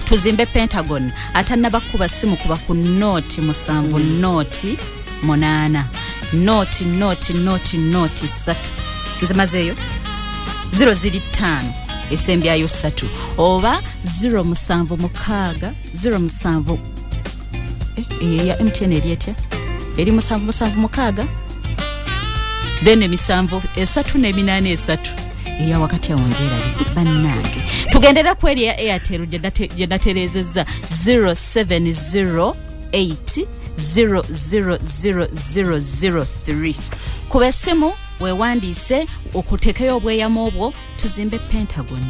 tuzimbe Pentagon atanaba kuba simu kuba ku noti musanvu noti monana noti satu nzimazeyo 005 esembyayo satu oba 076 ya MTN eliete eri musanvu mukaga then emisanvu esatu n'eminane esatu eya wakati awonjera bannange tugendera ku eri ya Airtel jedaterezeza 0708000003 kubesemu wewandise okutekeyo obweyamo obwo tuzimbe Pentagon.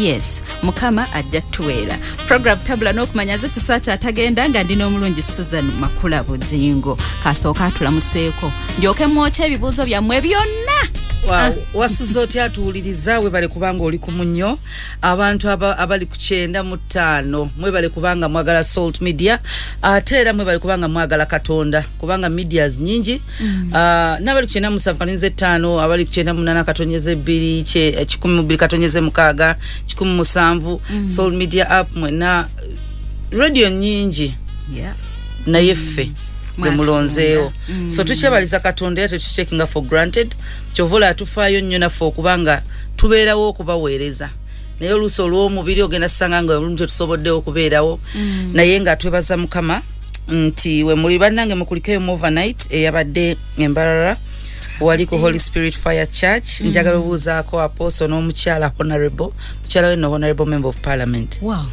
Yes, mukama ajja tuwera. Program tabula n'okumanyaza kisacha atagenda nga ndino omulungi Susan Makula Bujingo kasooka tulamuseeko ndyoke mwoche ebibuzo byammwe byonna. Wow, wasuzoti atuuliriza we bale kubanga oli ku munnyo abantu abali ku 95 mwe bale kubanga mwagala Salt Media atera mwe bale kubanga mwagala Katonda kubanga medias nyingi n'abali ku 95 abali ku 98 katonyeze 2 12 katonyeze 6 17 Salt Media app mwe na radio nyingi na yeffe mulonzeo so tukyebaliza Katonda yate tucheckinga for granted kyovola atufaayo nnyo naffe okubanga tubeerawo okubaweereza naye oluuso olw'omubiri ogenda ssanga nga olungi tusoboddewo okubeerawo naye nga twebaza Mukama nti we muli bannange mukulikeyo overnight eyabadde Embarara wali ku Holy Spirit Fire Church njagala obuuzaako Apostle n'omukyala honorable mukyala we no honorable member of parliament. Wow.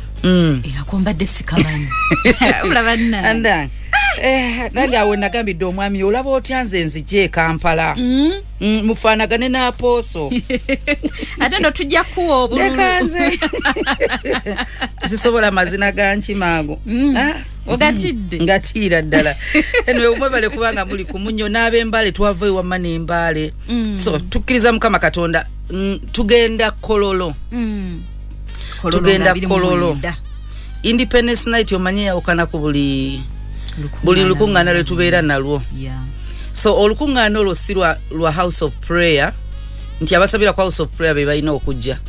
Yakombadde sikamani ulabanna anda nange awe nagambidde omwami olaba otyanze nzije Kampala mufaanagane na Apostle ate ndo tujja kuwa obululu sisobola mazina ga Nkimango ogatidde ngatira ddala enwe umwe bale kubanga muli ku munnyo n'ab'Embale twava ewa n'Embale so tukkiriza Mukama Katonda tugenda Kololo tugenda Kololo Independence Night omanye yawukana ku buli lukungana lwe tubeera nalwo so olukungana olwo si lwa House of Prayer nti abasabira kwa House of Prayer be balina okujja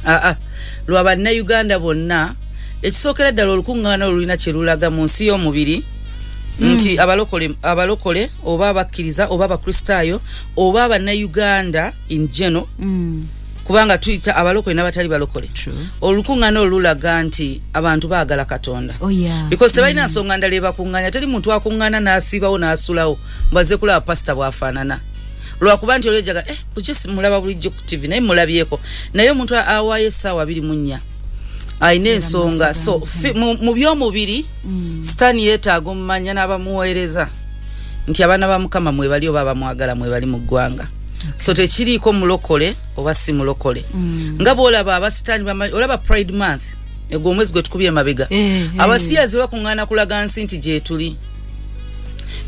lwa bannayuganda bonna ekisookera ddala olukungana olulina kyerulaga mu nsi y'omubiri nti abalokole oba abakkiriza oba abakristaayo oba abannayuganda in general kubanga tuyita abalokole n'abatali balokole olukungana olulaga nti abantu baagala Katonda because tebalina nsonga ndala bakunganya teri muntu akungana n'asibawo n'asulawo mbaze kulaba pastor bwafaanana lwakuba nti olwejaga bujesi mulaba bulijjo ku TV naye mulabyeko naye omuntu awaayo essaawa 24 ayina ensonga so mu by'omubiri sitaani yeetaaga omumanya n'abamuweereza nti abaana ba Mukama mwe bali oba bamwagala mwe bali mu ggwanga so tekiriiko mulokole oba si mulokole nga bwolaba abasitaani olaba Pride Month egwo omwezi gwe tukubye mabega abasiyazi bakuŋŋaana kulaga nsi nti gye tuli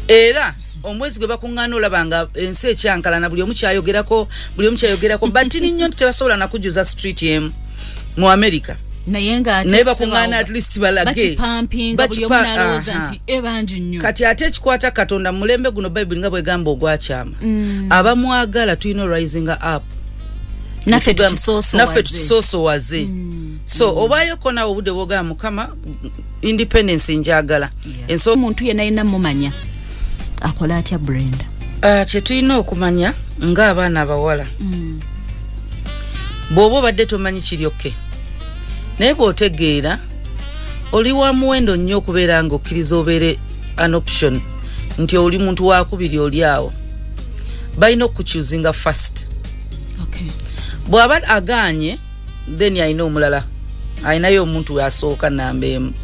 era omwezi gwe bakuŋŋaana olaba nga ensi ekyankalana buli omu kyayogerako batini nnyo nti tebasobola nakujuza street emu mu America naye bakuŋŋaana at least balage kati ate ekikwata Katonda mulembe guno Bible nga bwegamba ogwakyama abamwagala tulina rising up naffe tutusoosowaze so obaayoko nawe obudde bwogala Mukama independence njagala enso omuntu yenna yenna mumanya akola atya Brenda kye tulina okumanya ng'abaana abawala bw'oba obadde tomanyi kiryokke naye bw'otegeera oli wa muwendo nnyo okubeera ng'okkiriza obeere an option nti oli muntu wakubiri oli awo balina okukyuzinga first bw'aba agaanye then alina omulala alinayo omuntu weasooka namba emu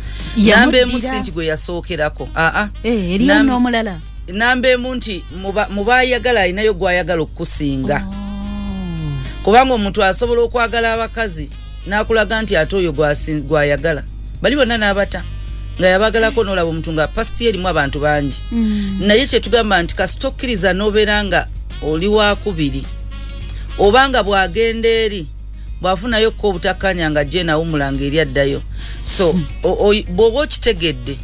si nti gwe yasookerako eriyo n'omulala namba emu nti mu baayagala alinayo gw'ayagala okukusinga kubanga omuntu asobola okwagala abakazi nakulaga nti ate oyo gwayagala bali bonna n'abata nga yabagalako n'olaba omuntu nga pasti erimu abantu bangi naye kyetugamba nti kasitokkiriza n'obeera nga oli wakubiri obanga bwagenda eri bwafunayo ko obutakkanya nga gye nawumulanga eri addayo so bw'oba okitegedde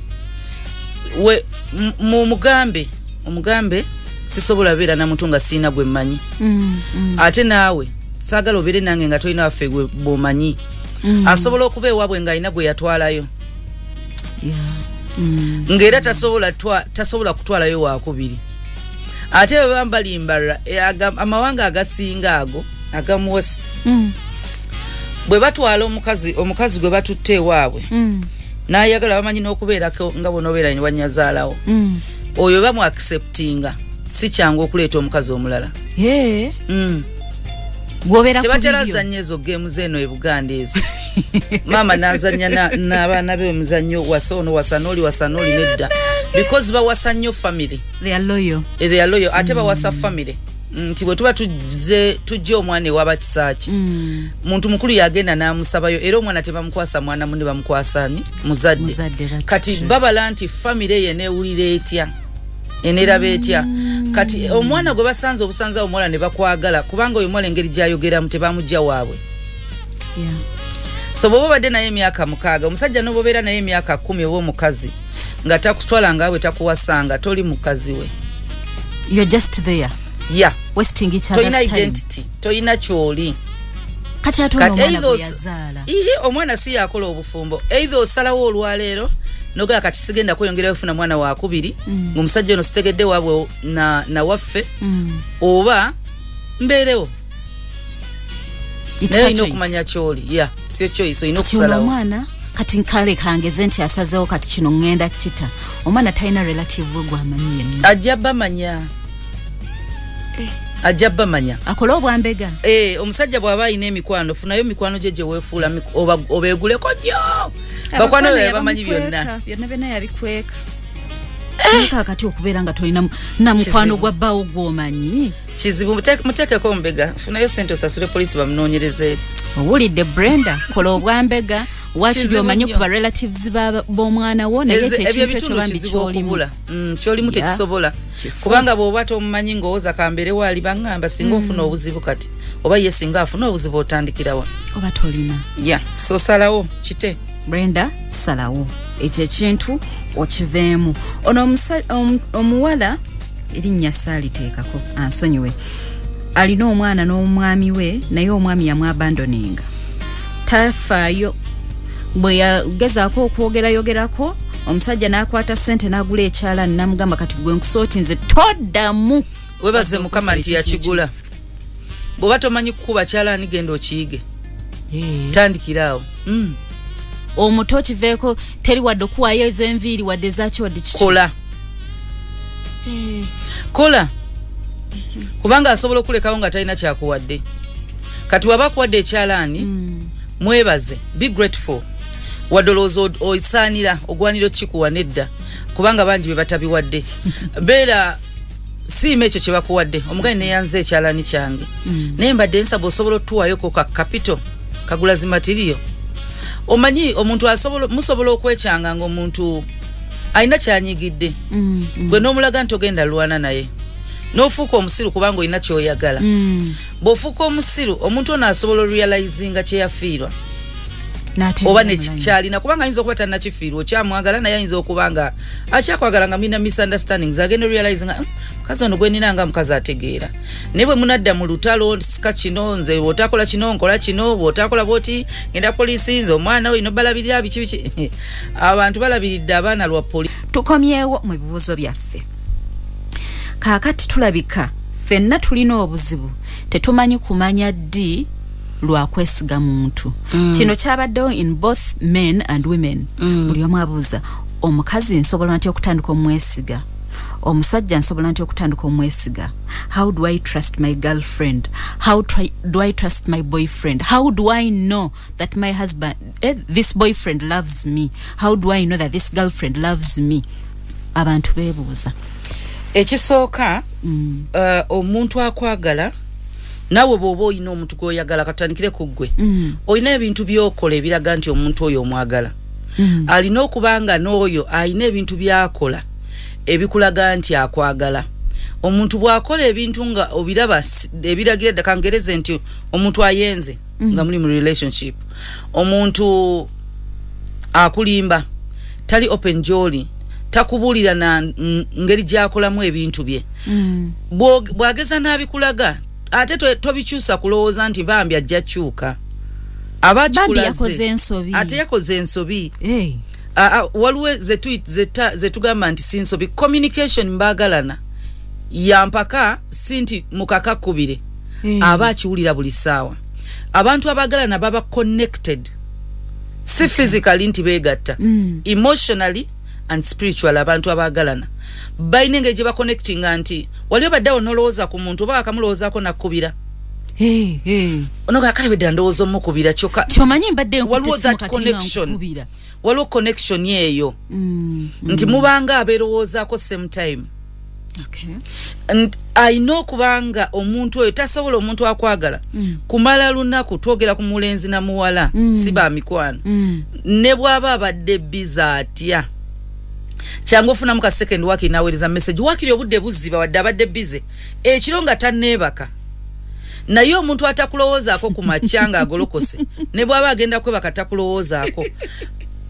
omugambe sisobola beera na muntu nga siina gwe mmanyi ate naawe sagala obere nange nga tolina waffe bwomanyi asobola okuba ewabwe nga alina gwe yatwalayo ngera tasobola kutwalayo wakubiri ate bambalimbala amawanga agasinga ago agamu west bwe batwala omukazi gwe batutte ewaabwe n'ayagala bamanyi n'okubeerako nga bonobeera ne wanyazaalawo oyo bamu acceptinga si kyangu okuleeta omukazi omulala tebaterazanya ezo geemu zeno e Buganda ezo maama n'azanya n'abaana be omuzannyo wasanooli nedda because bawasa nnyo family they are loyal ate bawasa family nti bwe tuba tujja omwana ewaaba kisaaki muntu mukulu yagenda n'amusabayo era omwana tebamukwasa mwana munne bamukwasani muzadde kati babala nti family eyo eneewulira etya eneraba etya kati omwana gwe basanze obusanza omuwala ne bakwagala kubanga oyo mwala engeri gyayogeramu tebamujja waabwe so bwoba badde naye emyaka 6 omusajja n'obobeera naye emyaka 10 oba omukazi nga takutwala ngaabwe takuwasanga toli mukazi we you're just there wasting each other's time identity toyina kyoli kati atona omwana yazaala omwana si yakola obufumbo either osalawo olwaleero noga kati sigenda kweyongera kufuna mwana wa kubiri omusajja ono sitegedde wabwe na waffe oba mberewo naye ino kumanya kyoli sio choice ino kusalawo omwana kati nkale kangeze nti asazewo kati kino ngenda kita omwana taina relative we gwamanyi yenna ajabba manya akola obwambega omusajja bw'aba ayina emikwano funayo mikwano gye weefuula obeeguleko nnyo bakwano be bamanyi byonna yabikweka kakati okubeera nga tolina na mukwano gwa bbaawo gw'omanyi kizibu muteekeko ombega funayo sente osasule polisi bamunoonyereze owulidde Brenda kola obwambega wakiri omanyi ku ba relatives b'omwana wo naye ekintu ekyo bambi kyolimu tekisobola kubanga bw'oba tomumanyi ng'owoza kambere waali baŋŋamba singa ofuna obuzibu kati oba ye singa afuna obuzibu otandikirawa oba tolina so salawo kite Brenda salawo ekyo ekintu okiveemu ono omuwala erinnya saaliteekako ansonyiwe alina omwana n'omwami we naye omwami yamwabandoninga tafaayo bwe yagezaako okwogerayogerako omusajja n'akwata ssente n'agula ekyalaani n'amugamba kati gwe nkusooti nze toddamu webaze mukama nti yakigula bw'oba tomanyi kukuba kyalaani genda okiyige tandikiraawo omuto kiveeko teri wadde okuwaayo ez'enviiri wadde ezaki wadde kiki kola kubanga asobola okulekawo nga talina kyakuwadde kati waba akuwadde ekyalaani mwebaze be grateful wadde olowooza oyisaanira ogwanira okikuwa nedda kubanga bangi be batabiwadde beera siima ekyo kye bakuwadde omugani neyanze ekyalaani kyange naye mbadde nsaba osobola otuwayoko ka kapito kagula zimatiriyo omanyi omuntu musobola okwekyanga ng'omuntu alina kyanyigidde gwe n'omulaga nti ogenda lwana naye n'ofuuka omusiru kubanga olina kyoyagala bw'ofuuka omusiru omuntu ono asobola orealizinga kyeyafiirwa oba nekyalina kubanga ayinza okuba talinakifiirwa okyamwagala naye ayinza okuba nga akyakwagala nga mulina misunderstandings agenda orealizinga mukazi ono gwe nina nga mukazi ategeera naye bwe munadda mu lutalo sika kino nze bw'otakola kino nkola kino bw'otakola bwoti ngenda poliisi nze omwana we ino balabirira biki abantu balabiridde abaana lwa poliisi tukomyewo mu bibuuzo byaffe kaakati tulabika ffenna tulina obuzibu tetumanyi kumanya ddi lwakwesiga muntu kino kyabaddewo in both men and women buli omu abuuza omukazi nsobola ntya okutandika omwesiga omusajja nsobola ntya okutandika omwesiga how do I trust my girlfriend how do I trust my boyfriend how do I know that my husband this boyfriend loves me how do I know that this girlfriend loves me abantu beebuuza ekisooka omuntu akwagala nawe bw'oba olina omuntu gw'oyagala katandikire ku ggwe olina ebintu by'okola ebiraga nti omuntu oyo omwagala alina okuba nga n'oyo alina ebintu by'akola ebikulaga nti akwagala omuntu bw'akola ebintu nga obiraba ebiragira ddaka ngereze nti omuntu ayenze nga muli mu relationship omuntu akulimba tali open jolly takubuulira na ngeri gy'akolamu ebintu bye bw'ageza n'abikulaga ate tobikyusa kulowooza nti bambi ajja kyuka ate yakoze ensobi waliwe zetugamba nti sinsobi communication mbagalana yampaka sinti mukakakubire aba akiwulira buli saawa abantu abagalana baba connected si physically nti begatta emotionally and spiritual abantu abagalana bayina engeri gye baconnectinga nti waliwo baddawo nolowooza ku muntu oba akamulowoozaako nakkubira onoga akalebedde ndowooza omukubira kyokka kyomanyi mbadde waliwo that connection waliwo connection yeeyo nti mubanga abeerowoozaako same time and ayina okubanga omuntu oyo tasobola omuntu akwagala kumala lunaku twogera ku mulenzi na muwala si ba mikwano ne bw'aba abadde biza atya kyangu ofunamu ka second waki naweereza message wakiri obudde buziba wadde abadde bize ekiro nga tanneebaka naye omuntu atakulowoozaako ku makya nga agolokose ne bw'aba agenda kwebaka takulowoozaako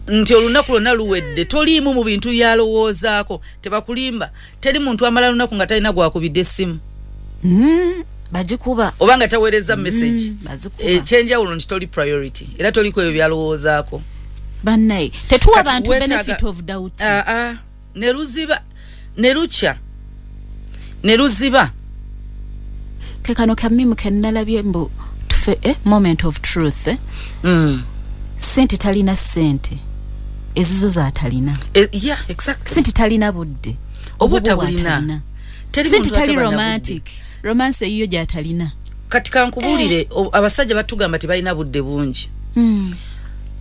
nti olunaku lwonna luwedde toliimu mu bintu byalowoozaako tebakulimba teri muntu amala lunaku nga talina gwakubidde essimu bagikuba oba nga taweereza message ekyenjawulo nti toli priority era toliko ebyo byalowoozaako bannaye tetuwa bantu benefit of doubt ne lukya ne luziba kekano kamimu kennalabye mbu tufe moment of truth sente talina sente ezizo zatalina yeah exactly sente talina budde obutabulina sente tali romantic romance eyo gyatalina kati kankubulire abasajja batugamba tebalina budde bungi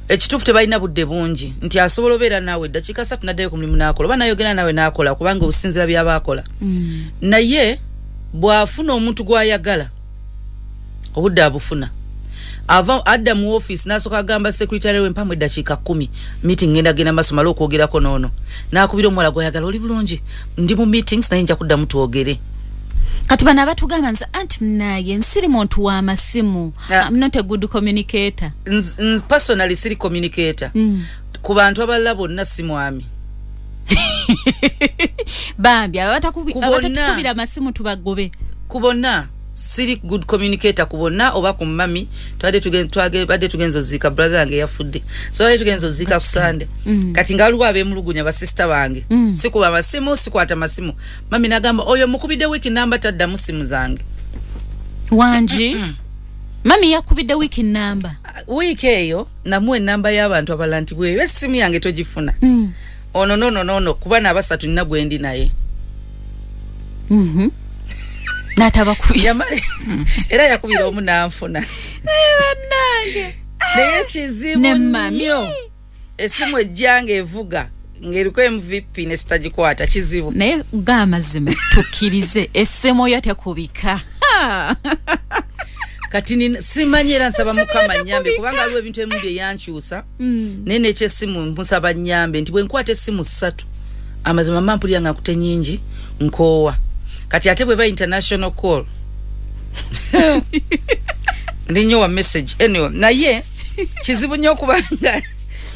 ekitufu tebalina budde bungi nti asobola obeera naawe eddakiika 3 naddayo ku mulimu n'akola oba nayogera nawe n'akola kubanga obusinzira by'abaakola naye bw'afuna omuntu gw'ayagala obudde abufuna ava adda mu office nasoka agamba secretary we mpamwe eddakiika 10 meeting ngenda genda masomalo okwogerako noono n'akubira omuwala gw'ayagala oli bulungi ndi mu meetings naye nja kuddamu twogere kati bana abatugamba nze anti naye nsiri muntu wa masimu I'm not a good communicator personally siri communicator ku bantu abalala bonna si mwami bambi abatakubira masimu tubagobe kubona siri good communicator kubona oba ku mami badde tugenzo zika brother yange yafudde so badde tugenzo zika ku Sunday kati ngaluwa abemulugunya ba sister bange sikuba masimu sikwata masimu mami nagamba oyo mukubide wiki namba tadda musimu zange wanji mami yakubide wiki namba wiki eyo namuwe namba y'abantu abalanti bwe esimu yange togifuna ono no kuba na basatu nina gwendi naye nataba yamale era yakubira omunanfuna bannange naye kizibu nnyo esimu ejjange evuga ng'eriko MVP ne sitagikwata kizibu naye gamazima tukkirize essimu yo tekubika kati simanyi era nsaba mukama nyambe kubanga aliwo ebintu ebimu bye yankyusa naye nekyessimu nsaba nyambe nti bwe nkwata essimu 3 amazima mampulira nga nkute nyingi nkoowa kati ate bwe ba international call ndinyo wa message anyway naye kizibu nnyo kubanga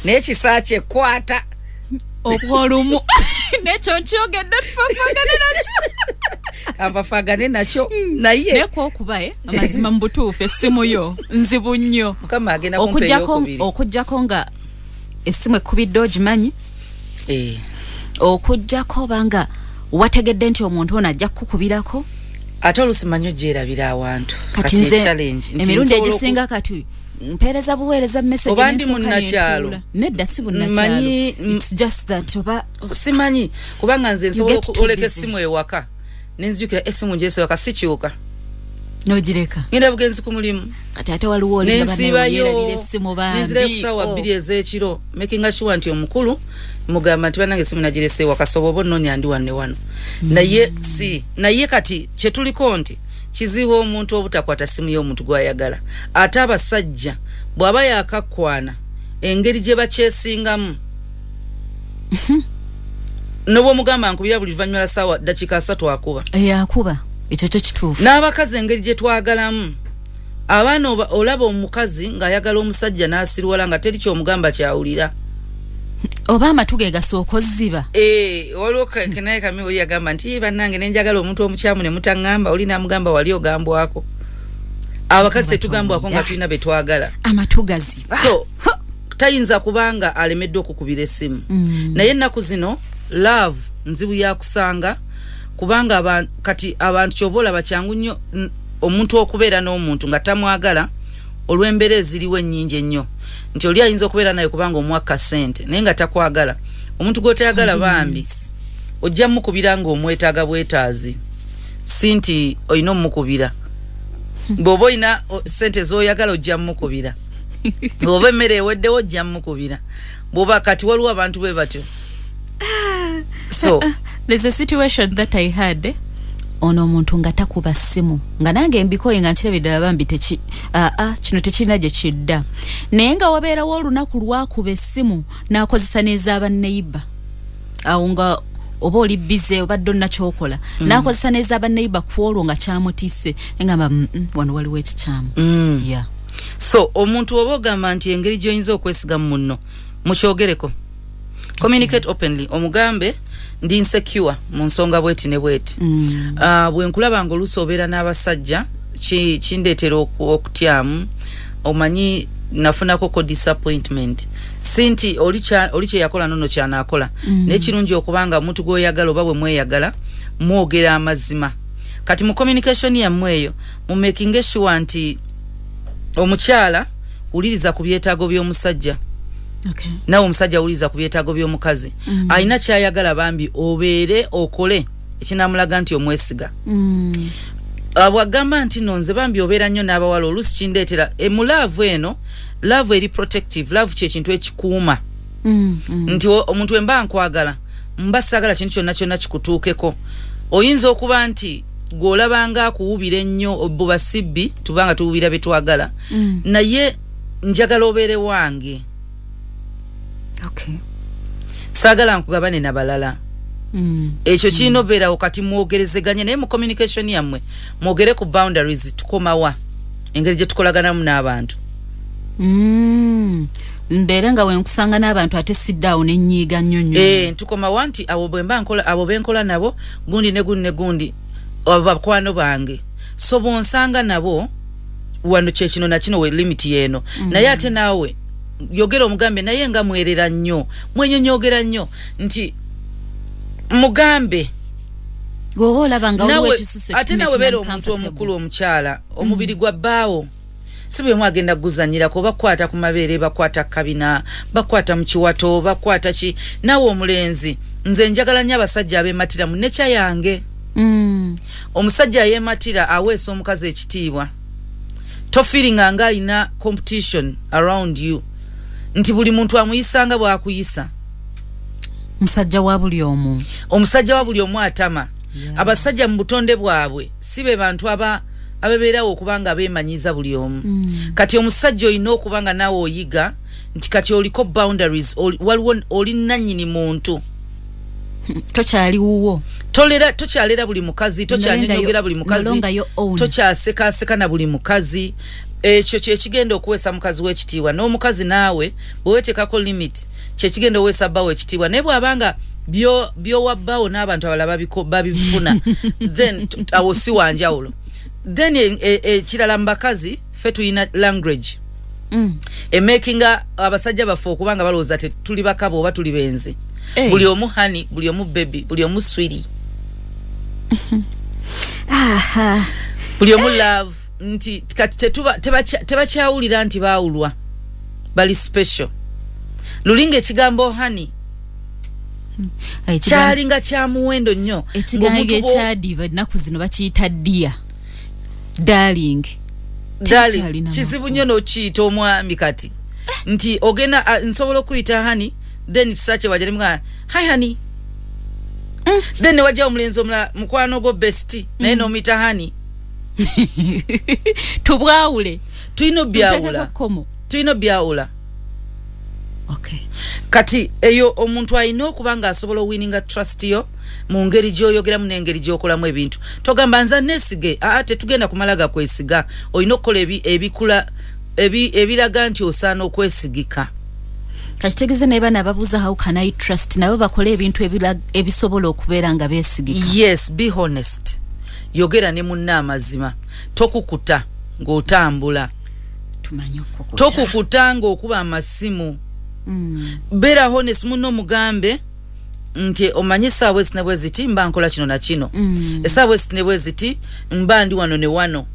naye kisaache kwata obwolumu nekyo nkyogedde tufafagane nakyo avafagane nakyo naye neko okuba amazima mbutuufu essimu yo nzibu nnyo mukama agenda kumpeyo okujjako nga essimu ekkubidde ogimanyi okujjako banga wategedde nti omuntu ono ajja kukubirako ate olusimanyo gyerabira awantu kati nze emirundi egisinga kati mpereza buweereza message oba ndi munnakyalo nedda si bunnakyalo it's just that oba simanyi kubanga nze nsobola okuleka essimu ewaka nenzijukira essimu njese waka sikyuka nogireka ngenda bugenzi ku mulimu kati ate waliwo oliyerabira essimu bambi nenzirayo ku ssaawa 2 ez'ekiro making sure nti omukulu mugamba nti banange essimu nagirese ewaka sobobo nnonya ndi wanne wano naye kati kyetuliko nti kizibu omuntu obutakwata simu y'omuntu gw'ayagala ate abasajja bw'aba yakakwana engeri gye bakyesingamu n'obwomugamba nkubira buli luvannyuma lwa ssaawa dakiika 3 akuba yakuba ekyo kyo kituufu n'abakazi engeri gye twagalamu abaana olaba omukazi ng'ayagala omusajja n'asirwala nga teri kyomugamba kyawulira oba amatu ge gasooka ozziba waliwo kenaye kami oli yagamba nti bannange nenjagala omuntu omukyamu ne mutaŋŋamba oli n'amugamba wali ogambwako abakazi tetugambwako nga tulina be twagala amatu gaziba so tayinza kubanga alemedde okukubira essimu naye ennaku zino love nzibu yakusanga kubanga kati abantu kyovola bacyangu nnyo omuntu okubeera n'omuntu nga tamwagala olw'embeera eziriwo ennyingi ennyo nti oli ayinza okubeera naye kubanga omwaka ssente naye nga takwagala omuntu gw'otayagala bambi ojja mukubira ng'omwetaaga bwetaazi si nti olina omukubira bw'oba olina ssente z'oyagala ojja mukubira bw'oba emmere eweddewo ojja mukubira bw'oba kati waliwo abantu bwe batyo so there's a situation that I had ono omuntu nga takuba ssimu nga nange mbikoye nga nkirabye ddala bambi kino tekirina gye kidda naye nga wabeerawo olunaku lwakuba essimu n'akozesa n'ez'abanneiba awo nga oba oli bize obadde onna kyokola n'akozesa n'ez'abanneiba ku olwo nga kyamutiise engamba wano waliwo ekikyamu yeah. So omuntu oba ogamba nti engeri gy'oyinza okwesigamu munno mukyogereko communicate openly omugambe ndi insecure mu nsonga bweti ne bweti bwe nkulaba nga oluusi obeera n'abasajja kindeetera okutyamu omanyi nafunako ko disappointment sinti oli kye yakola nono kyanaakola naye kirungi okubanga omuntu gw'oyagala oba bwe mweyagala mwogera amazima kati mu communication yammwe eyo mu making sure nti omukyala uliriza ku byetaago by'omusajja okay. nawe omusajja awuliriza ku byetaago by'omukazi alina kyayagala bambi obeere okole ekinamulaga nti omwesiga abwagamba nti nonze bambi obeera nnyo n'abawala oluusi kindeetera mu laavu eno laavu eri protective laavu kyekintu ekikuuma nti omuntu wemba nkwagala mba saagala kintu kyonna kyonna kikutuukeko oyinza okuba nti gw'olabanga akuwubira ennyo buba sibbi tubanga tuwubira bye twagala naye njagala obeere wange okay. saagala nkugabane n'abalala ekyo kirina obeerawo kati mwogerezeganye naye mu communication yammwe mwogere ku boundaries tukomawa engeri gye tukolaganamu n'abantu mbeere nga wenkusanga n'abantu ate siddaawo n'ennyiiga nnyo tukomawa nti abo benkola nabo gundi ne gundi ne gundi abakwano bange so bonsanga nabo wano kyekino nakino we limit yeeno naye ate naawe yogera omugambe naye nga mwerera nnyo mwenyonyogera nnyo nti mugambe gwoba olabanga waliwo ekisusse ate nawe beera omuntu omukulu omukyala omubiri gwa bbaawo si bwe mwagenda kuguzanyirako bakwata ku mabeere bakwata kabina bakwata mu kiwato bakwata ki nawe omulenzi nze njagala nnyo abasajja abeematira mu nekya yange omusajja yeematira aweesa omukazi ekitiibwa tofiringa nga alina competition around you nti buli muntu amuyisanga bwakuyisa musajja wa buli omu omusajja wa buli omu atama abasajja mu butonde bwabwe si be bantu abebeerawo okubanga beemanyiza buli omu kati omusajja olina okubanga naawe oyiga nti kati oliko boundaries waliwo oli nannyini muntu tokyali wuwo tokyalera buli mukazi tokyanyonyogera buli mukazi tokyasekaaseka na buli mukazi ekyo kyekigenda okuweesa mukazi w'ekitiibwa n'omukazi naawe bwewetekako limit kyekigenda oweesa bbawo ekitiibwa naye bw'abanga byowabbawo n'abantu abalala babifuna then awo si wanjawulo then ekirala mu bakazi ffe tulina language emakinga abasajja baffe okubanga balowooza tuli bakaba oba tuli benzi buli omu hani buli omu baby buli omu swiri buli omu love nti kati tebakyawulira nti baawulwa bali special lulinga ekigambo hani kyalinga kya muwendo nnyo ekigambo ekyadiba ennaku zino bakiyita ddia darling kizibu nnyo n'okiyita omwami kati nti ogenda nsobola okuyita hani then kisache wajali mga hi honey then wajja omulenzi omula mukwano go bestie naye nomita hani tubwawule tuyino byawula okay kati eyo omuntu ayina okubanga asobola winninga trust yo mu ngeri gy'oyogeramu n'engeri gy'okolamu ebintu togamba nza nesige tetugenda kumalaga kwesiga olina okukola ebikula ebiraga nti osaana okwesigika kakitegeze naye bana ababuuza how can I trust nabo bakola ebintu ebisobola okubeera nga beesigika yes be honest yogera ne munna amazima tokukuta ng'otambula tumanyi okukuta tokukuta ng'okuba amasimu Bera honest muno mugambe nti omanye sawa sinabwe ziti mba nkola kino na kino. Esawa sinabwe ziti mba ndi wano ne wano.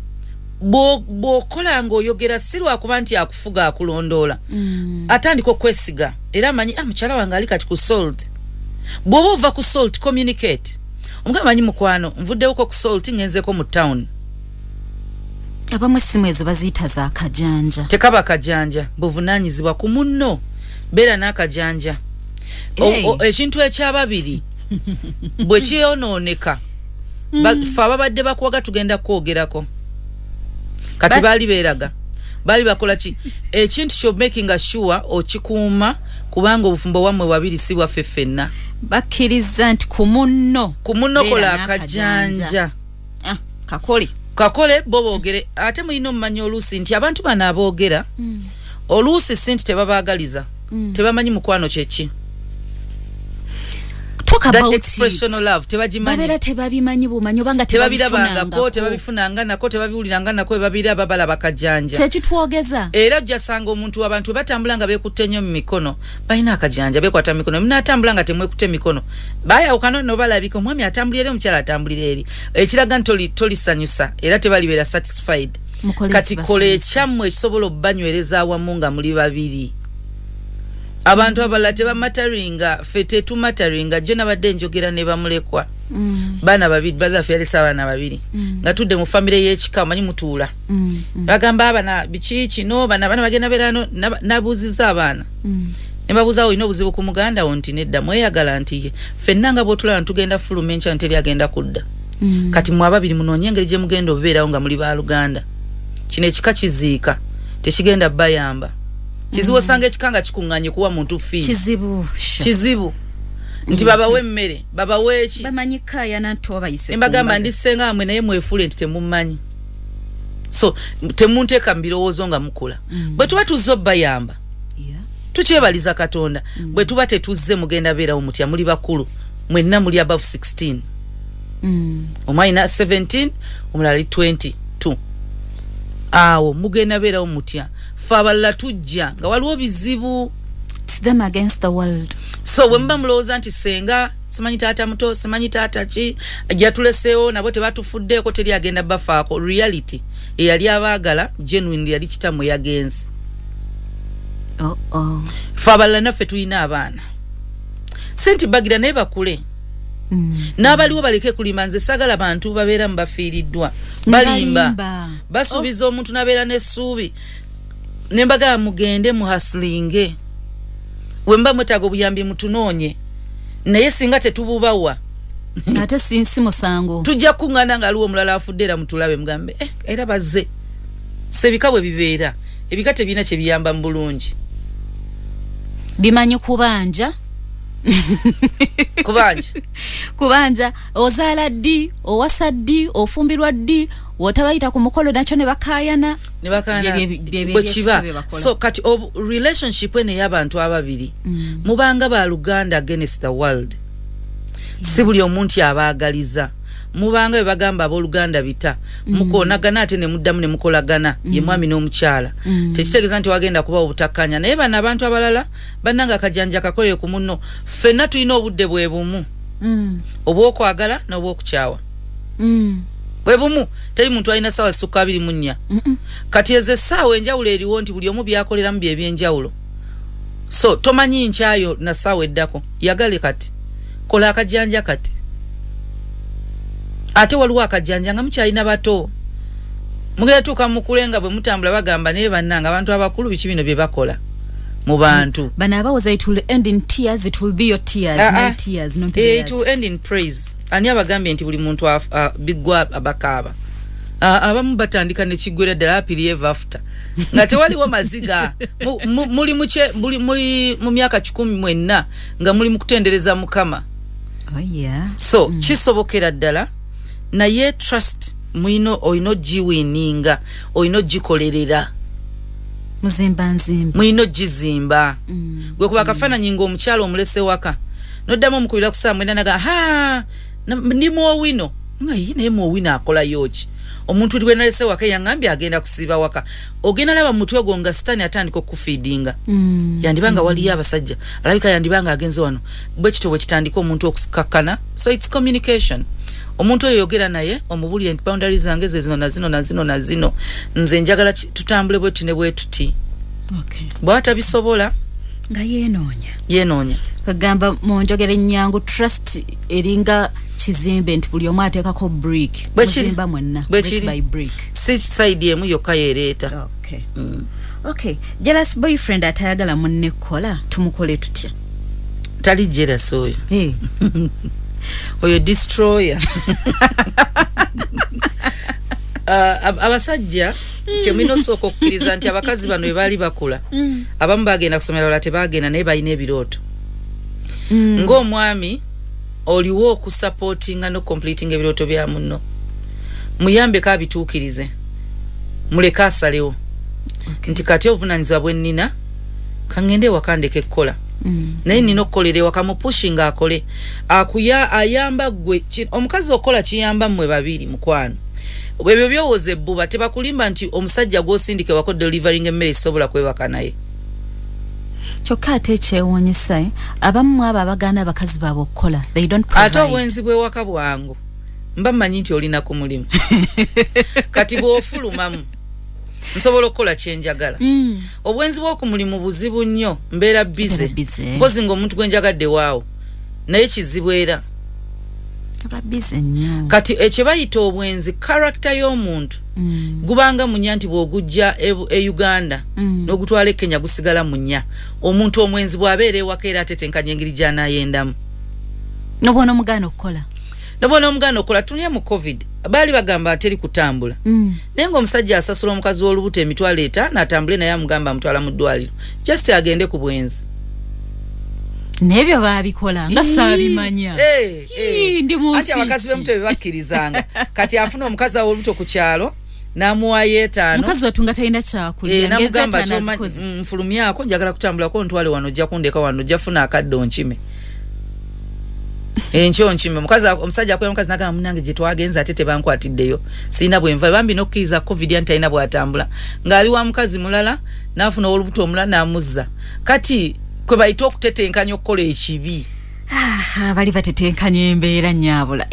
Bo kola ngoyogera sirwa kuba nti akufuga akulondola. Atandiko kwesiga era manyi mchala wange ali kati ku salt. Bwoba ova ku salt communicate. Omugamba manyi mukwano nvudde uko ku salt ngenzeko mu town. Abamwe simu ezo baziyita za kajanja. Tekaba kajanja buvunanyizibwa ku munno bera n'akajanja. Ekintu ekyababiri bwe kiyonooneka fa babadde bakuwaga tugenda kwogerako kati bali beeraga bali bakola ki ekintu kyo making sure okikuuma kubanga obufumbo wamwe wabiri si bwaffe ffenna bakkiriza nti ku munno kola akajanja kakole bo boogere ate mulina omumanyi oluusi nti abantu bano aboogera oluusi si nti tebabaagaliza tebamanyi mukwano kyeki. That expressional love tebajimanyi babera tebabimanyi bumanyi obanga tebabirabangako tebabifunanga nako tebabiwuliranga nako ebabiraba balaba kajanja kyekitwogeza era jasanga omuntu abantu batambulanga bekutte nnyo mu mikono balina akajanja bekwata mikono mnatambulanga temwekutte mikono baya ukano no balabika omwami atambulire omukyala atambulire eri ekiraga tolisanyusa era tebalibera satisfied kati kole ekyamwe ekisobola obbanywereza awamu nga muli babiri. Abantu abala tebamataringa fete tumataringa jona badde njogera ne bamulekwa bana babiri baza fere sawa na babiri nga tudde mu family y'ekika manyi mutuula bagamba abana bichichi no bana bagenda berano nabuziza abana nembabuza oyino obuzibu ku muganda wonti nedda mweyagala nti fennanga botula ntugenda fulumencha nteri agenda kudda kati mu ababiri munoonye engeri gye mugenda obeerawo nga muli ba Luganda kino ekika kiziika tekigenda bayamba. Kizibu sange kikanga kikunganye kuwa muntu fi. Kizibu. Nti baba we mmere, baba wechi. Bamanyika yana toba ise. Embagamba ndisenga amwe naye mwefule nti temumanyi. So temunteka mbirowoozo nga mukula. Bwe tuba tuzobba yamba. Tukyebaliza Katonda. Bwe tuba tetuzze mugenda beerawo mutya muli bakulu. Mwenna muli above 16. Omwalina 17, omulala 22. Awo mugenda beerawo mutya. Fabala tujja nga waliwo bizibu. It's them against the world. So wemba mlowooza nti senga simanyi taata muto simanyi taata ki ajatuleseewo nabo tebatufuddeeko teri agenda bafaako reality eyali abaagala genuine yali kitamwe yagenze. Fabala naffe tulina abaana senti bagira naye bakule. N'abaliwo baleke kulima nze sagala bantu babeera mbafiiriddwa balimba basuubiza omuntu nabeera n'essuubi nembaga mugende muhaslinge wemba mutago buyambi mutunoonye naye singa tetububawa ate sinsi musango tujja kungana nga aliwo mulala afuddera mutulabe mugambe era bazze sebikabwe bibeera ebikate bina kye biyamba mu bulungi bimanyi kubanja kubanja ozaala ddi owasa ddi ofumbirwa ddi wotabayita ku mukolo nakyo ne bakayana bwekiba so kati relationship ene y'abantu ababiri mubanga ba Luganda against the world si buli omuntu abaagaliza mubanga bagamba abooluganda bita mukoonagana ate ne muddamu ne mukolagana ye mwami n'omukyala tekitegeeza nti wagenda kuba obutakanya naye bano abantu abalala bannanga akajanja kakolere ku munno ffenna tulina obudde bwe bumu obw'okwagala n'obw'okukyawa bwe bumu teri muntu alina ssaawa zisukka 24 kati ezo essaawa enjawulo eriwo nti buli omu byakoleramu bye ebyenjawulo so tomanyi nkyayo na ssaawa eddako yagale kati kola akajanja kati ate waliwo akajanja nga mukyalina bato mugenda tuuka mukulenga bwe mutambula bagamba naye bannanga abantu abakulu biki bino bye bakola mu bantu bana abawoza it will end in tears, it will be your tears, my tears, not it will end in praise. Ani abagambye nti buli muntu bigwa abakaaba abamu batandika ne kigwera ddala apiri eva after nga tewaliwo maziga muli mu myaka 10 mwenna nga muli mu kutendereza Mukama. So kisobokera ddala naye trust mwino oyino jiwininga oyino jikolerera muzimba nzimba mwino jizimba gwe kuba kafana nyingo omukyalo omulese waka noddamu omukubira kusaa mwenda naga ndi muowino nga yine muowino akola yoki omuntu liwe nalese waka yangambye agenda kusiba waka ogenda laba mutwe gwo nga sitani atandika okufeedinga yandibanga waliyo abasajja alabika yandibanga agenze wano bwe kitobwe kitandika omuntu okukakkana so it's communication omuntu oyo yogera naye omubulire nti boundaries zange na zino nze njagala tutambule bwe tune bwe tuti bwata bisobola nga yenoonya kagamba mu njogera ennyangu trust eringa kizimbe nti buli omu ateekako brick muzimba mwenna brick by brick si side emu yokka yereeta okay jealous boyfriend atayagala munne kola tumukole tutya tali jealous oyo oyo destroyer abasajja kyemino soko kukkiriza nti abakazi bano bali bakula abamu bagenda kusomera wala tebagenda naye balina ebirooto ng'omwami oliwo okusupportinga no completing ebirooto bya munno muyambe kabituukirize muleke asalewo nti kati obuvunanyizibwa bwe nnina kangende wakandeke ekkola naye nina okukolera ewaka mupushinga akole ayamba gwe omukazi okola kiyamba mmwe babiri mukwano ebyo byowooza ebbuba tebakulimba nti omusajja gw'osindike wako delivering emmere esobola kwebaka naye kyokka ate ekyewuunyisa abamu abo abaganda abakazi baabwe okukola they don't provide ate obwenzi bw'ewaka bwangu mba mmanyi nti olina ku mulimu kati bw'ofulumamu nsobola okukola kyenjagala obwenzi bw'oku mulimu buzibu nnyo mbeera bize mpozi ng'omuntu gwe njagadde waawo naye kizibu era kati ekye bayita obwenzi character y'omuntu gubanga munya nti bw'ogujja e Uganda n'ogutwala e Kenya gusigala munya omuntu omwenzi bw'abeera ewaka era atetenkanya engeri gy'anaayendamu nobona omuganda okola tunya mu covid baali bagamba ateri kutambula naye ng'omusajja asasula omukazi w'olubuto emitwalo 5 atambule naye amugamba amutwala mu ddwaliro just agende ku bwenzi nebyo babikola nga saabimanya ndi mu ati abakazi b'emuto bebakkirizanga kati afuna omukazi w'olubuto ku kyalo n'amuwayo 5 mukazi watunga talina kyakulya namugamba nfulumyako njagala kutambulako ntwale wano ojja kundeka wano ojja funa akaddo nkime enkyo nkime omusajja akoya omukazi nagamba munange gye twagenza ate tebankwatiddeyo sirina bwenva bambi n'okkiriza covid anti talina bw'atambula ng'ali wa mukazi mulala n'afuna olubuto omulala n'amuzza kati kwe bayita okutetenkanya okukola ekibi bali batetenkanya embeera nnyabula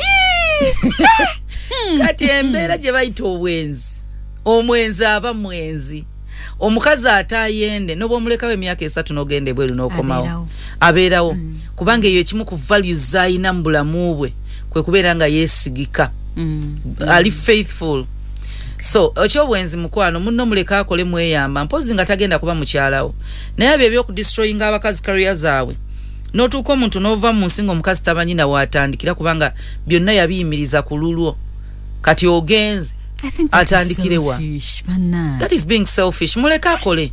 kati embeera gye bayita obwenzi omwenzi aba mwenzi omukazi atayende noba omulekawo emyaka 3 n'ogenda ebweru n'okomawo abeerawo kubanga eyo ekimu ku values z'ayina mu bulamu bwe kwe kubeera nga yeesigika ali faithful so ekyobwenzi mukwano munno muleka akole mweyamba mpozi nga tagenda kuba mukyalawo naye ebyo ebyokudestroyinga abakazi career zaabwe n'otuuka omuntu n'ova mu nsi ng'omukazi tamanyi na waatandikira kubanga byonna yabiyimiriza ku lulwo kati ogenze atandikirewa that is being selfish muleka akole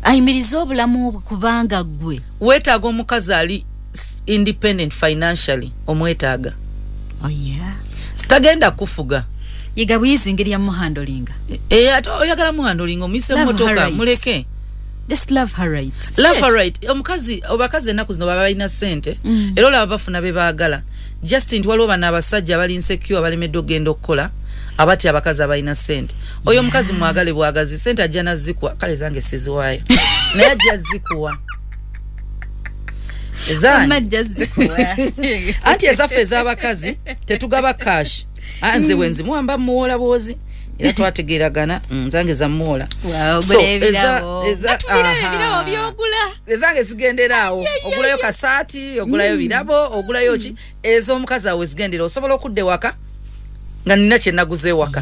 ayimiriza obulamu bwe kubanga gwe weetaaga omukazi ali independent financially omwetaaga sitagenda kufuga yiga buyizingirya muhandolinga ate oyagala muhandolinga omuyise mmotoka muleke just love her right omukazi obakazi ennaku zino baba balina ssente era olaba bafuna be baagala just nti waliwo bano abasajja abali insecure abalemedde okugenda okukola abati abakazi abalina ssente oyo omukazi mwagale bwagazi ssente ajja nazzikuwa kale zange siziwaayo naye ajja zikuwa anti ezaffe ez'abakazi tetugaba cash nze bwenzi muwamba muwola bwozi era twategeragana zange za muwola ezange zigenderaawo ogulayo kasaati ogulayo birabo ogulayo ki ez'omukazi awe zigendera osobola okudde waka nga nina kyenaguze waka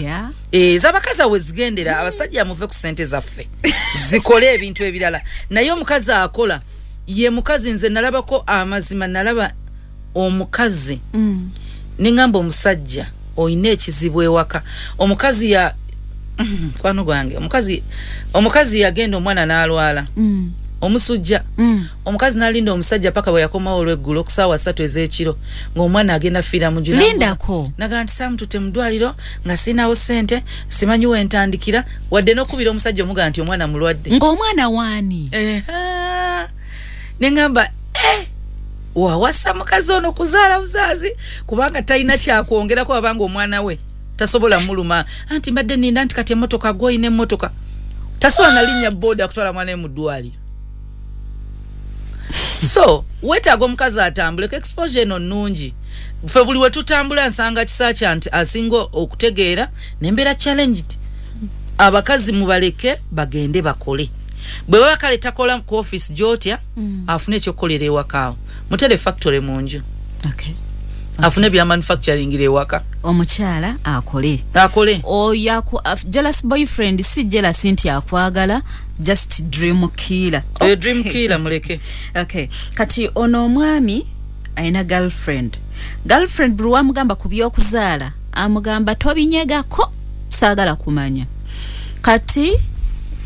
ez'abakazi awe zigendera abasajja muve ku ssente zaffe zikole ebintu ebirala naye omukazi akola ye mukazi nze nalabako amazima nalaba omukazi ningamba omusajja oyina ekizibu ewaka omukazi ya kwano gwange omukazi yagenda omwana n'alwala omusujja omukazi nalinda omusajja paka bwe yakomawo olweggulo ku ssaawa 3 ez'ekiro ng'omwana agenda fiira mu lindako naga nti saamutute mu ddwaliro nga sinawo ssente simanyi wentandikira wadde n'okubira omusajja omuga nti omwana mulwadde ng'omwana waani neŋŋamba wawasa mukazi ono kuzaala buzaazi kubanga talina kyakwongerako wabanga omwana we tasobola muluma anti mbadde ninda anti kati emotoka goyine emotoka tasobola nalinnya boda kutwala mwana mu ddwaliro. So wetaaga omukazi atambule exposure eno nnungi. Ffe buli we tutambula nsanga kisaacha nti asinga okutegeera nembeera challenged. Abakazi mubaleke bagende bakole. Bwe baba kale takola ku office gyotya afune ekyokolera ewaka. Mutere factory munju. Okay. Afune bya manufacturing ile ewaka. Omukyala akole. Oyo jealous boyfriend si jealous nti akwagala, just dream killer. Okay. Dream killer muleke. Okay. Kati ono omwami aina girlfriend buli wamugamba ku by'okuzaala amugamba tobinyegako saagala kumanya. Kati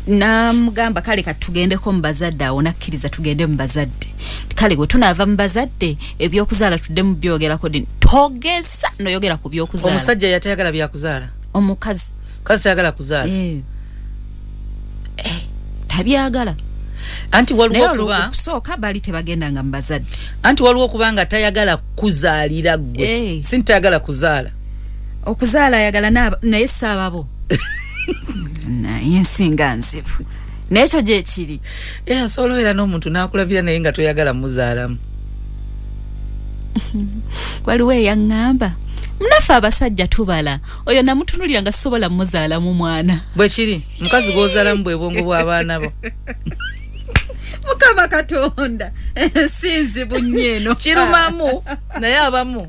namugamba kale katugendeko mu bazadde awo nakkiriza tugende mu bazadde. Kale gwe tunaava mu bazadde ebyokuzaala tudde mu byogerako dini togeza noyogera ku byokuzaala. Omusajja yatayagala byakuzaala. Omukazi tayagala kuzaala. Tabyagala. Anti waliwo kuba kusooka bali tebagenda nga mbazadde. Anti waliwo kubanga tayagala kuzaalira gwe. Sintayagala kuzaala. Okuzaala ayagala naye saababo. Naye nsinga nzibu. Nekyo gye kiri. Asobola n'omuntu n'akulabira naye nga toyagala muzaalamu. Waliwo eyaŋŋamba munafe abasajja tubala oyo namutunulira nga sobola muzaalamu mwana. Bwe kiri mukazi gw'ozaalamu bwe bwongo bw'abaana bo. Mukama Katonda sinzibu nnyo kirumamu naye abamu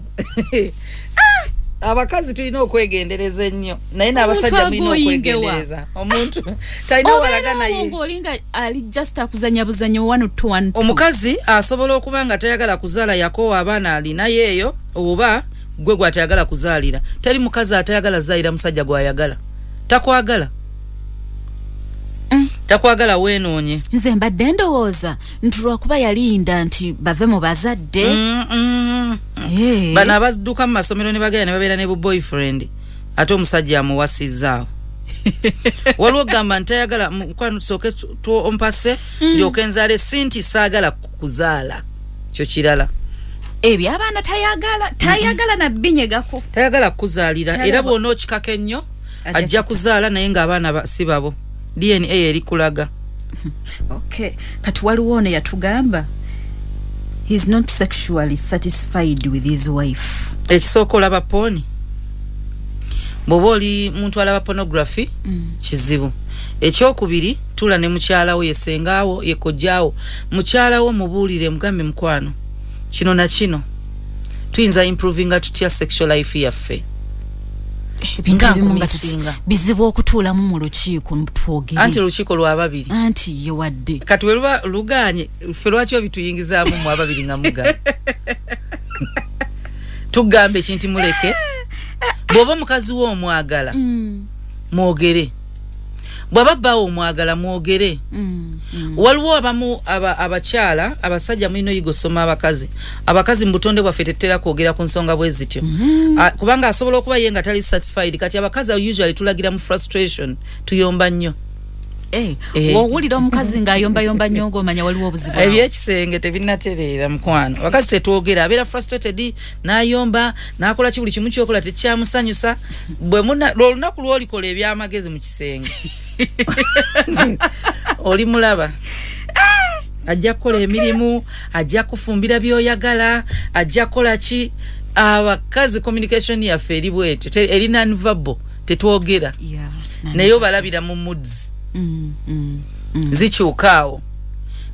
abakazi tulina okwegendereza ennyo naye n'abasajja mulina okwegendereza. Omuntu talina walaga naye olinga ali just akuzanya buzanyo 1 to 1. Omukazi asobola okuba nga tayagala kuzaala yakoowa abaana alina yeeyo oba gwe gw'atayagala kuzaalira. Teri mukazi atayagala zaalira musajja gw'ayagala. Takwagala. Takwagala weenoonye. Nze mbadde ndowooza nti lwakuba yalinda nti bave mu bazadde. Bano abadduka mu masomero ne bagenda ne babeera ne bu boyfriend ate omusajja amuwasizzaawo. Waliwo gamba nti tayagala mukwano tusooke ompase ndyoke nzaale sinti saagala kuzaala. Kyo kirala. Ebyo abaana tayagala nabbinyegako. Tayagala kuzaalira era bw'onookikako ennyo ajja kuzaala naye ng'abaana si babo. DNA eri kulaga. Okay. Kati waliwo ono yatugamba he's not sexually satisfied with his wife. Ekisooka olaba poni. Bw'oba oli muntu alaba pornography kizibu. Ekyokubiri tula ne mukyalawo yesengaawo yekojjaawo mukyalawo mubuulire mugambe mukwano kino na kino tuyinza improvinga tutya sexual life yaffe. Bizibu okutuulamu mu lukiiko twogere. Anti lukiiko lwa babiri. Anti ye wadde. Kati weluba luganye ffe lwaki obituyingizaamu mu ababiri nga muga. Tugambe ekinti muleke. Bw'oba mukazi wo omwagala mwogere. Bw'aba bbaawo omwagala mwogere. Waliwo abamu abakyala abasajja mulina oyiga osoma abakazi mu butonde bwaffe tetera kwogera ku nsonga bwe zityo. Kubanga asobola okuba ye nga tali satisfied. Kati abakazi usually tulagira mu frustration tuyomba nnyo. Wowulira omukazi ng'ayombayomba nnyo ng'omanya waliwo obuzibu. Ebyekisenge tebinnatereera mukwano. Abakazi tetwogera abeera frustrated n'ayomba n'akola ki buli kimu kyokola tekyamusanyusa. Bwe olunaku lw'olikola ebyamagezi mu kisenge oli mulaba ajja kukola emirimu ajja kufumbira byoyagala ajja kukola ki. Abakazi communication yaffe eri bwetyo eri non-verbal tetwogera naye obalabira mu moods zikyukaawo.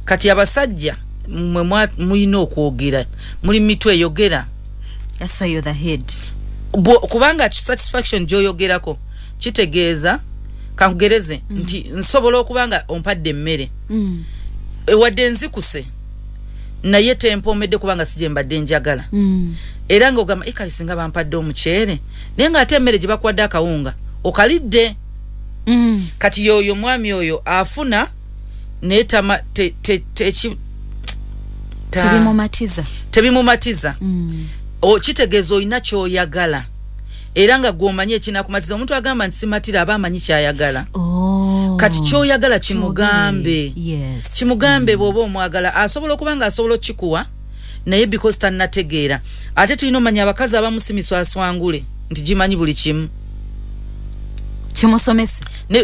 Kati abasajja mwe mulina okwogera muli mitwe eyogera. That's why you're the head. Kubanga satisfaction gyoyogerako kitegeeza kankugereze nti nsobola okubanga ompadde emmere wadde nzikuse naye tempomedde kubanga sije mbadde njagala era ng'ogamba ekali singa bampadde omuceere naye ng'ate emmere gye bakuwadde akawunga okalidde. Kati yoyo mwami oyo afuna naye tebimumatiza. Kitegeeza olina kyoyagala era nga gw'omanyi ekinakumatiza. Omuntu agamba nti simatira aba amanyi kyayagala. Kati kyoyagala kimugambe. Kimugambe bw'oba omwagala asobola okuba nga asobola okikuwa naye because tannategeera. Ate tulina omanya abakazi abamu si miswaswangule nti gimanyi buli kimu.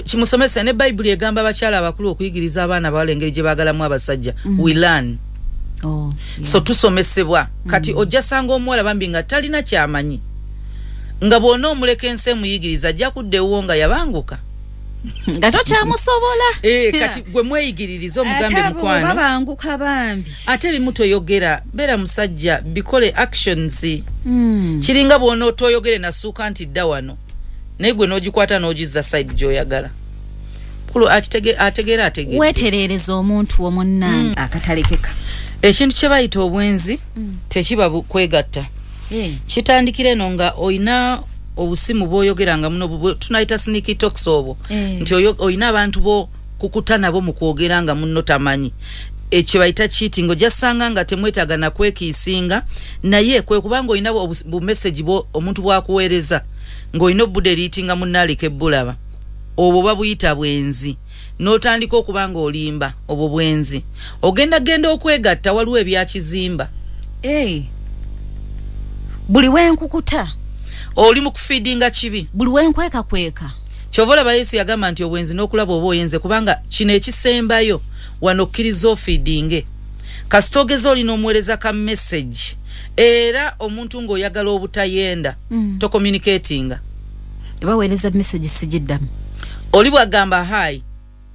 kimusomese ne Bible egamba abakyala abakulu okuyigiriza abaana bawala engeri gye baagalamu abasajja we learn. So tusomesebwa kati ojja sanga omuwala bambi nga talina kyamanyi nga bw'ona omuleka ensi emuyigiriza ajja kuddewo nga yabanguka nga tokyamusobola. Kati gwe mweyigiririza omugambe mukwano babanguka bambi ate ebimu toyogera beera musajja bikole actions. Kiringa bw'ona otoyogere nasuuka nti dda wano naye gwe n'ogikwata n'ogizza side gy'oyagala ategeera weetereereza omuntu omunnange akatalekeka. Ekintu kye bayita obwenzi tekiba kwegatta. Kitandikira eno nga oyina obusimu bw'oyogeranga muno tunayita sneaky talks obwo nti oyina abantu bo kukuta nabo mu kwogera nga muno tamanyi. Ekyo bayita cheating. Ojja sanga nga temwetaaga na kwekiisinga naye kwe kubanga oyina bu message bo omuntu bwakuweereza ng'olina obudde liitinga munnaalika ebbulaba obwo babuyita bwenzi. N'otandika okuba nga olimba obwo bwenzi. Genda okwegatta waliwo ebyakizimba. Buli wenkukuta oli mu kufeedinga kibi. Buli wenkweka. Kyova olaba Yesu yagamba nti obwenzi n'okulaba oba oyenze kubanga kino ekisembayo wano okkiriza ofeedinge. Kasita ogeza olina omuweereza ka message era omuntu ng'oyagala obutayenda to communicatinga. Baweereza message sijiddamu. Oli bwagamba hi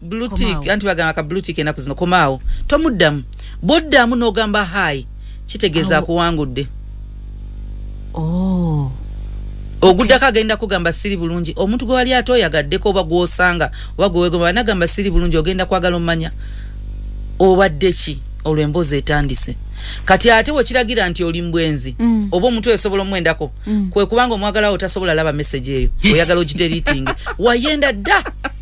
blue tick anti bagamba ka blue tick enaku zino komaawo tomuddamu boddamu n'ogamba hi kitegeeza kuwangudde. Oguddako agenda kugamba siri bulungi omuntu gwe wali ate oyagaddeko oba gw'osanga oba gwe weegomba nagamba siri bulungi ogenda kwagala omanya obadde ki olwo emboozi etandise. Kati ate wekiragira nti oli mbwenzi oba omuntu esobola omwendako kwe kubanga omwagalawo tasobola laba message eyo oyagala ogideliting wayenda dda.